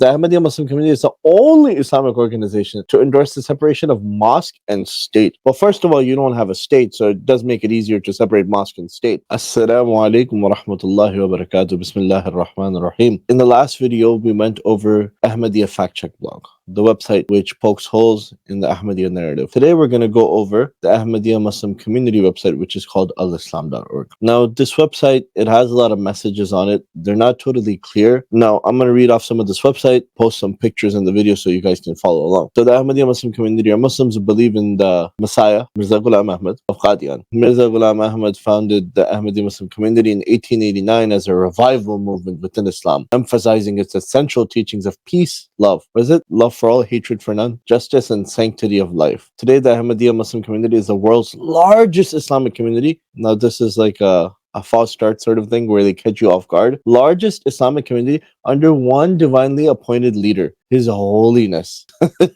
The Ahmadiyya Muslim community is the only Islamic organization to endorse the separation of mosque and state. Well, first of all, you don't have a state, so it does make it easier to separate mosque and state. Assalamu alaikum wa rahmatullahi wa barakatuh. Bismillahir Rahmanir Rahim. In the last video, we went over Ahmadiyya Fact Check blog, the website which pokes holes in the Ahmadiyya narrative. Today, we're going to go over the Ahmadiyya Muslim community website, which is called alislam.org. Now, this website, it has a lot of messages on it. They're not totally clear. Now, I'm going to read off some of this website, post some pictures in the video so you guys can follow along. So the Ahmadiyya Muslim community are Muslims who believe in the Messiah, Mirza Ghulam Ahmad of Qadian. Mirza Ghulam Ahmad founded the Ahmadiyya Muslim community in 1889 as a revival movement within Islam, emphasizing its essential teachings of peace, love. What is it? Love for all, hatred for none, justice and sanctity of life. Today, the Ahmadiyya Muslim community is the world's largest Islamic community. Now, this is like a false start sort of thing where they catch you off guard. Largest Islamic community under one divinely appointed leader, His Holiness,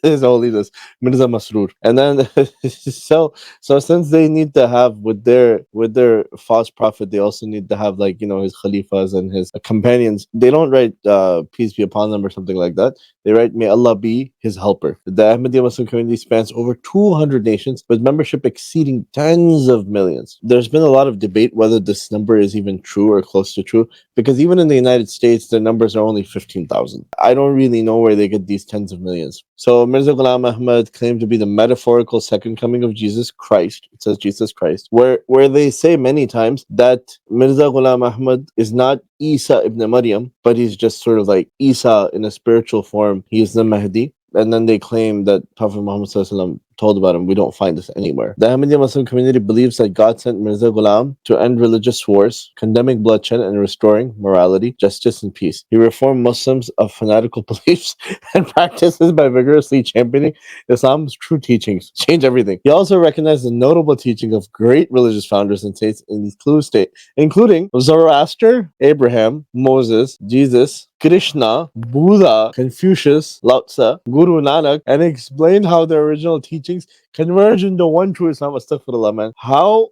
His Holiness Mirza Masroor. And then, so since they need to have with their false prophet, they also need to have, like, his Khalifas and his companions. They don't write peace be upon them or something like that. They write, may Allah be his helper. The Ahmadiyya Muslim community spans over 200 nations with membership exceeding tens of millions. There's been a lot of debate whether this number is even true or close to true, because even in the United States, the numbers are only 15,000. I don't really know where they get these tens of millions. So Mirza Ghulam Ahmad claimed to be the metaphorical second coming of Jesus Christ. It says Jesus Christ, where they say many times that Mirza Ghulam Ahmad is not Isa ibn Maryam, but he's just sort of like Isa in a spiritual form. He is the Mahdi. And then they claim that Prophet Muhammad ﷺ told about him. We don't find this anywhere. The Ahmadiyya Muslim community believes that God sent Mirza Ghulam to end religious wars, condemning bloodshed and restoring morality, justice, and peace. He reformed Muslims of fanatical beliefs and practices by vigorously championing Islam's true teachings. Change everything. He also recognized the notable teaching of great religious founders and saints including Zoroaster, Abraham, Moses, Jesus, Krishna, Buddha, Confucius, Lao Tzu, Guru Nanak, and explained how the original teachings converge into one true Islam. Astaghfirullah, man. How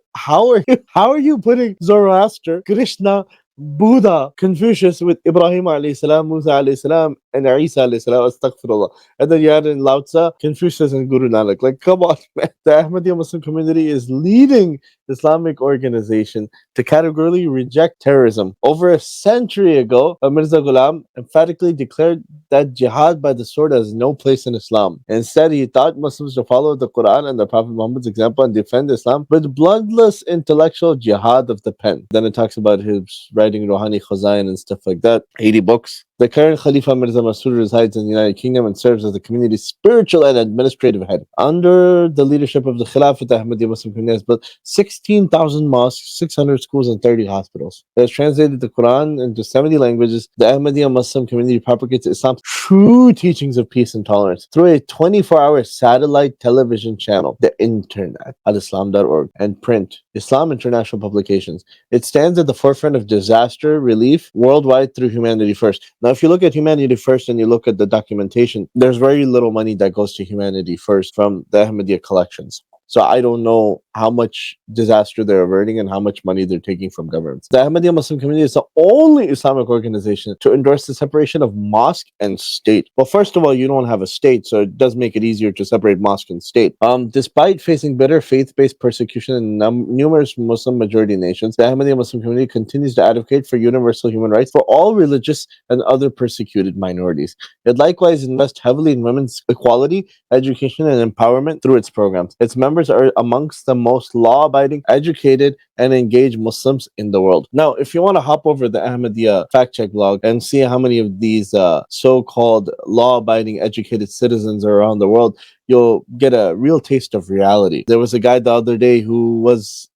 are you putting Zoroaster, Krishna, Buddha, Confucius with Ibrahim alayhi salam, Musa alayhi salam, and Isa alayhi salam? Astaghfirullah. And then you add in Lao Tzu, Confucius, and Guru Nanak. Like, come on, man. The Ahmadiyya Muslim community is leading Islamic organization to categorically reject terrorism. Over a century ago, Mirza Ghulam emphatically declared that jihad by the sword has no place in Islam. Instead, he taught Muslims to follow the Quran and the Prophet Muhammad's example and defend Islam with bloodless intellectual jihad of the pen. Then it talks about his writing Rouhani Khazain and stuff like that, 80 books. The current Khalifa Mirza Masroor resides in the United Kingdom and serves as the community's spiritual and administrative head. Under the leadership of the Khilafat, the Ahmadiyya Muslim community has built 16,000 mosques, 600 schools, and 30 hospitals. It has translated the Quran into 70 languages. The Ahmadiyya Muslim community propagates Islam's true teachings of peace and tolerance through a 24-hour satellite television channel, the internet, alislam.org, and print, Islam International Publications. It stands at the forefront of disaster relief worldwide through Humanity First. Now, if you look at Humanity First and you look at the documentation, there's very little money that goes to Humanity First from the Ahmadiyya collections. So I don't know how much disaster they're averting and how much money they're taking from governments. The Ahmadiyya Muslim community is the only Islamic organization to endorse the separation of mosque and state. Well, first of all, you don't have a state, so it does make it easier to separate mosque and state. Despite facing bitter faith-based persecution in numerous Muslim majority nations, the Ahmadiyya Muslim community continues to advocate for universal human rights for all religious and other persecuted minorities. It likewise invests heavily in women's equality, education, and empowerment through its programs. Its members are amongst the most law-abiding, educated, and engaged Muslims in the world. Now, if you want to hop over the Ahmadiyya fact check blog and see how many of these so-called law-abiding, educated citizens are around the world, you'll get a real taste of reality. There was a guy the other day who was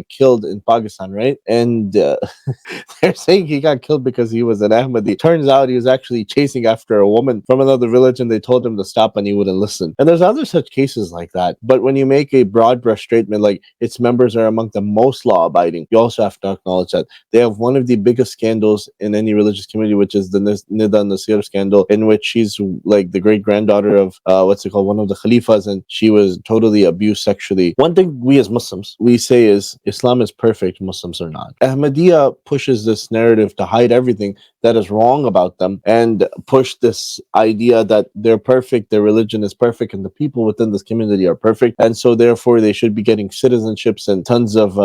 killed in Pakistan, right? And they're saying he got killed because he was an Ahmadi. Turns out he was actually chasing after a woman from another village and they told him to stop and he wouldn't listen. And there's other such cases like that. But when you make a broad brush statement like its members are among the most law-abiding, you also have to acknowledge that they have one of the biggest scandals in any religious community, which is the Nida Nasir scandal, in which she's like the great-granddaughter of one of the Khalifas and she was totally abused sexually. One thing we as Muslims, we say is Islam is perfect, Muslims are not. Ahmadiyya pushes this narrative to hide everything that is wrong about them and push this idea that they're perfect, their religion is perfect, and the people within this community are perfect. And so therefore they should be getting citizenships and tons of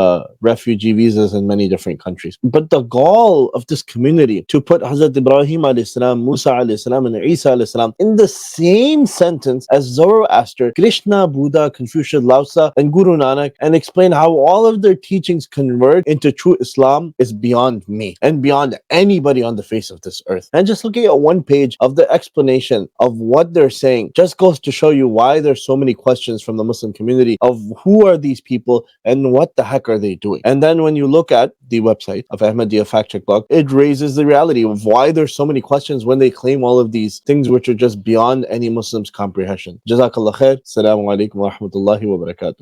refugee visas in many different countries. But the goal of this community to put Hazrat Ibrahim alayhi salam, Musa alayhi salam, and Isa alayhi salam in the same sentence as Zoroaster, Krishna, Buddha, Confucius, Lhasa, and Guru Nanak, and explain how all of their teachings convert into true Islam is beyond me and beyond anybody on the face of this earth. And just looking at one page of the explanation of what they're saying just goes to show you why there's so many questions from the Muslim community of who are these people and what the heck are they doing. And then when you look at the website of Ahmadiyya Fact Check Blog, it raises the reality of why there's so many questions when they claim all of these things which are just beyond any Muslim's comprehension. Jazakallah khair. Assalamu alaikum wa rahmatullahi wa barakatuh.